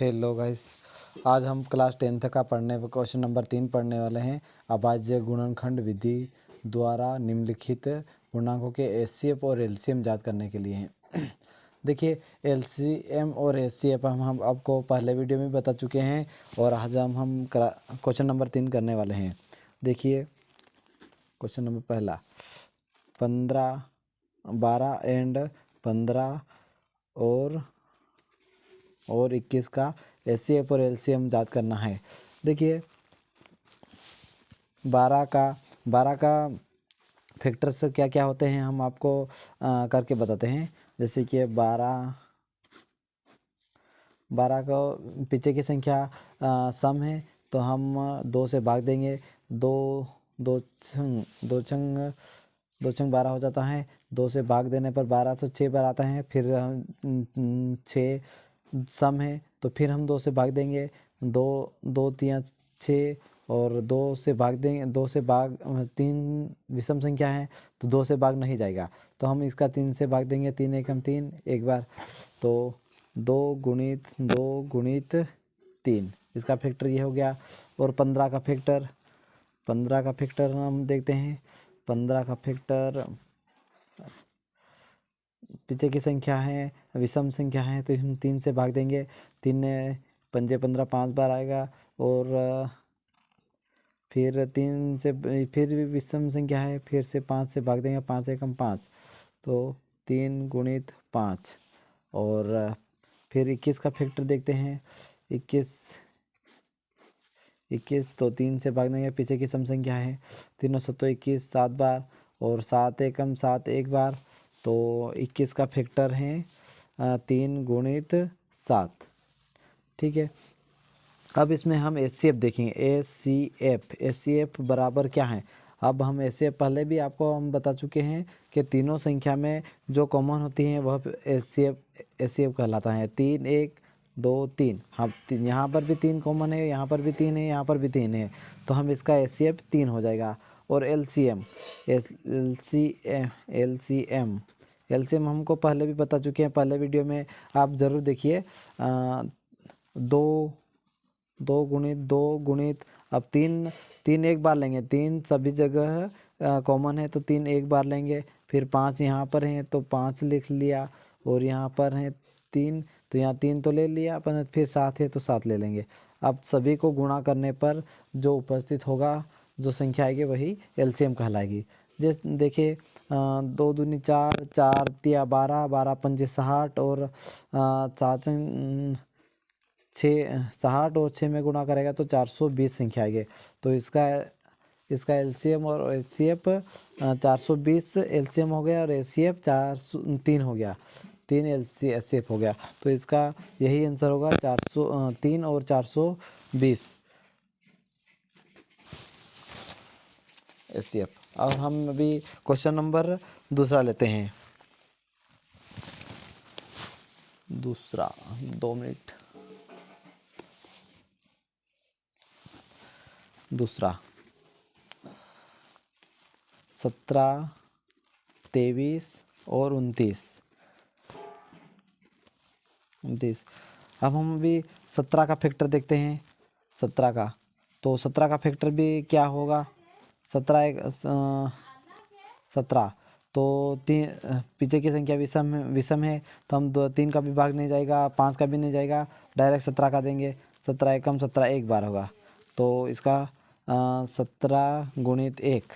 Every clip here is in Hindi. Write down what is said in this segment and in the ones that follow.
हेलो गाइस, आज हम क्लास 10th का क्वेश्चन नंबर 3 पढ़ने वाले हैं। अभाज्य गुणनखंड विधि द्वारा निम्नलिखित पूर्णांकों के एचसीएफ और एलसीएम ज्ञात करने के लिए हैं। देखिए, एलसीएम और एचसीएफ हम आपको पहले वीडियो में बता चुके हैं और आज हम क्वेश्चन नंबर 3 करने वाले हैं। देखिए, क्वेश्चन नंबर पहला 15, 12 एंड 15 और 21 का एचसीएफ और एलसीएम ज्ञात करना है। देखिए, 12 का फैक्टर्स क्या क्या होते हैं हम आपको करके बताते हैं। जैसे कि 12 को पीछे की संख्या सम है तो हम 2 से भाग देंगे। दो छंग 12 हो जाता है। 2 से भाग देने पर 12 तो 6 बार आता है। फिर 6 सम है तो फिर हम 2 से भाग देंगे। 2 3 6 और 2 से भाग देंगे। 2 से भाग 3 विषम संख्या है तो 2 से भाग नहीं जाएगा तो हम इसका 3 से भाग देंगे। 3 एकम 3 एक बार, तो 2 गुणित 3 इसका फैक्टर ये हो गया। और 15 का फैक्टर हम देखते हैं। 15 का फैक्टर पीछे की संख्या है, विषम संख्या है तो हम 3 से भाग देंगे। 3 पंजे 15 5 बार आएगा। और फिर 3 से फिर भी विषम संख्या है, फिर से 5 से भाग देंगे। 5 एकम 5 तो 3 गुणित 5। और फिर 21 का फैक्टर देखते हैं। 21 तो 3 से भाग देंगे, पीछे की सम संख्या है। 3 और 7 21 7 बार और 7 एकम 7 एक बार, तो 21 का फैक्टर है 3 गुणित 7। ठीक है, अब इसमें हम एचसीएफ देखेंगे। एचसीएफ बराबर क्या है। अब हम एचसीएफ पहले भी आपको हम बता चुके हैं कि तीनों संख्या में जो कॉमन होती हैं वह एचसीएफ कहलाता है। 3 1 2 3, हम यहाँ पर भी 3 कॉमन है, यहाँ पर भी 3 है, यहाँ पर भी 3 है, तो हम इसका एचसीएफ 3 हो जाएगा। और एलसीएम हमको पहले भी बता चुके हैं, पहले वीडियो में आप ज़रूर देखिए। 2 गुणित अब 3 एक बार लेंगे। 3 सभी जगह कॉमन है तो 3 एक बार लेंगे। फिर 5 यहाँ पर है तो 5 लिख लिया। और यहाँ पर है 3 तो यहाँ 3 तो ले लिया अपन। फिर 7 है तो 7 ले लेंगे। अब सभी को गुणा करने पर जो उपस्थित होगा, जो संख्या आएगी वही एलसीएम कहलाएगी। जैसे देखिए, 2 दूनी 4, 4 तिया 12, 12 पंजे 60 और 60 और 6 में गुणा करेगा तो 420 संख्या आएगी। तो इसका एलसीएम और एचसीएफ 420 एलसीएम हो गया और एचसीएफ 3 हो गया। 3 एचसीएफ हो गया, तो इसका यही आंसर होगा 403 और 420 एचसीएफ। और हम अभी क्वेश्चन नंबर दूसरा लेते हैं। दूसरा 2 मिनट। दूसरा 17 23 और 29। अब हम अभी 17 का फैक्टर देखते हैं। 17 का, तो 17 का फैक्टर भी क्या होगा। 17 तो पीछे की संख्या विषम है तो हम 3 का भी भाग नहीं जाएगा, 5 का भी नहीं जाएगा, डायरेक्ट 17 का देंगे। 17 एकम 17 एक बार होगा, तो इसका 17 गुणित 1।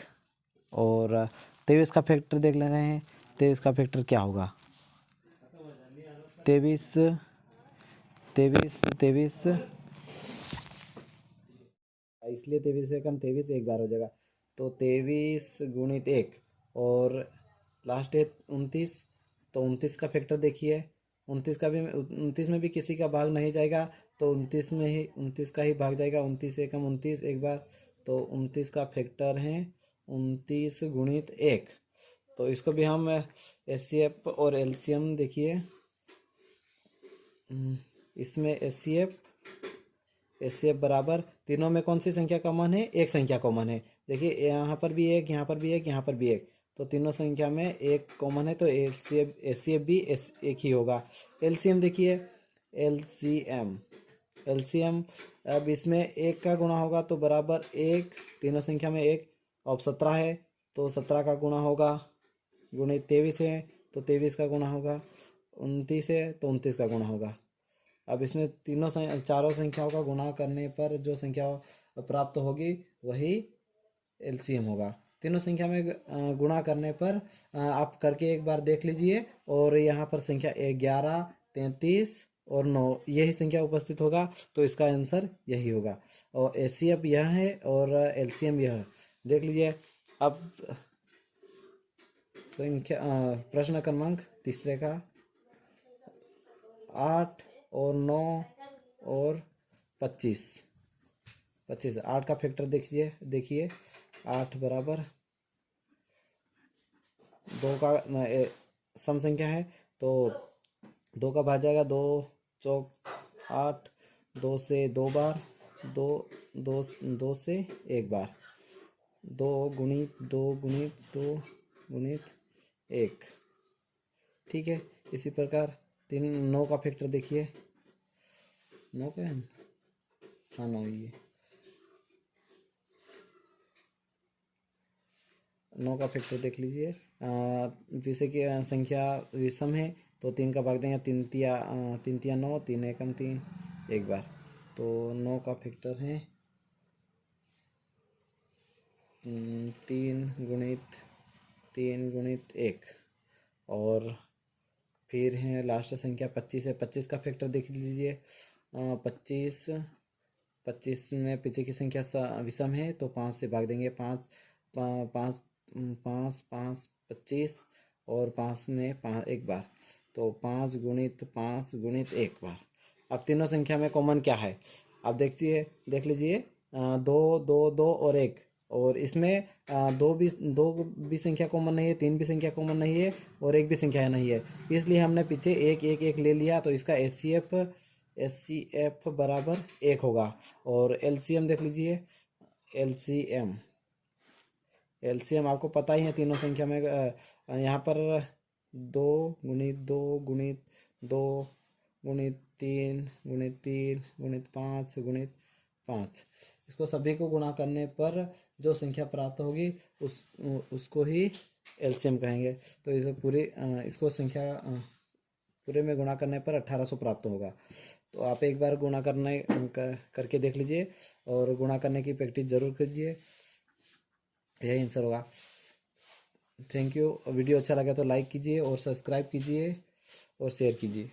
और 23 का फैक्टर देख लेते हैं। 23 का फैक्टर क्या होगा। 23 इसलिए 23 से कम 23 एक बार हो जाएगा, तो 23 गुणित 1। और लास्ट है 29, तो 29 का फैक्टर देखिए। 29 में भी किसी का भाग नहीं जाएगा, तो 29 का ही भाग जाएगा। 29 से कम 29 एक बार, तो 29 का फैक्टर है 29 गुणित 1। तो इसको भी हम एचसीएफ और एलसीएम देखिए। इसमें एचसीएफ बराबर, तीनों में कौन सी संख्या कॉमन है। एक संख्या कॉमन है। देखिए, यहाँ पर भी एक, यहाँ पर भी एक, यहाँ पर भी एक, तो तीनों संख्या में एक कॉमन है, तो एचसीएफ भी एक ही होगा। एलसीएम देखिए, एलसीएम एलसीएम, अब इसमें 1 का गुणा होगा तो बराबर 1, तीनों संख्या में 1। अब 17 है तो 17 का गुणा होगा, गुणित 23 है तो 23 का गुणा होगा, 29 है तो 29 का गुणा होगा। अब इसमें चारों संख्याओं का गुणा करने पर जो संख्या प्राप्त होगी वही एलसीएम होगा। तीनों संख्या में गुणा करने पर आप करके एक बार देख लीजिए, और यहाँ पर संख्या 11, 33 और 9 यही संख्या उपस्थित होगा, तो इसका आंसर यही होगा। और एचसीएफ यह है और एलसीएम यह है। देख लीजिए। अब संख्या प्रश्न क्रमांक तीसरे का 8 और 9 और 25, 8 का फैक्टर देखिए 8 बराबर 2 का सम संख्या है तो 2 का भाग जाएगा, 2 चौक 8, 2 से 2 बार, 2 से 1 बार, 2 गुणित 2 गुणित 2 गुणित 1। ठीक है। इसी प्रकार 9 का फैक्टर देखिए, 9 का है, हाँ 9 ये 9 का फैक्टर देख लीजिए। पीछे की संख्या विषम है तो 3 का भाग देंगे, 3 तिया 9, 3 एकम 3, एक बार, तो 9 का फैक्टर है 3 गुणित 1। और फिर है लास्ट संख्या 25 है, 25 का फैक्टर देख लीजिए। 25 में पीछे की संख्या विषम है तो 5 से भाग देंगे, 5 5 5 5 25 और 5 में 5 एक बार, तो 5 गुणित 1 बार। अब तीनों संख्या में कॉमन क्या है आप देख लीजिए। 2 2 2 और 1, और इसमें दो भी संख्या कॉमन नहीं है, 3 भी संख्या कॉमन नहीं है और 1 भी संख्या नहीं है, इसलिए हमने पीछे 1 1 1 ले लिया, तो इसका एचसीएफ बराबर 1 होगा। और एलसीएम देख लीजिए। एलसीएम आपको पता ही है तीनों संख्या में, यहाँ पर 2 गुणित 2 गुणित 2 गुणित 3 गुणित 3 गुणित 5 गुणित 5, इसको सभी को गुणा करने पर जो संख्या प्राप्त होगी उसको ही एलसीएम कहेंगे। तो इसको संख्या पूरे में गुणा करने पर 1800 प्राप्त होगा। तो आप एक बार गुणा करके देख लीजिए और गुणा करने की प्रैक्टिस जरूर कीजिए, यही आंसर होगा। Thank you. वीडियो अच्छा लगा तो लाइक कीजिए और सब्सक्राइब कीजिए और शेयर कीजिए।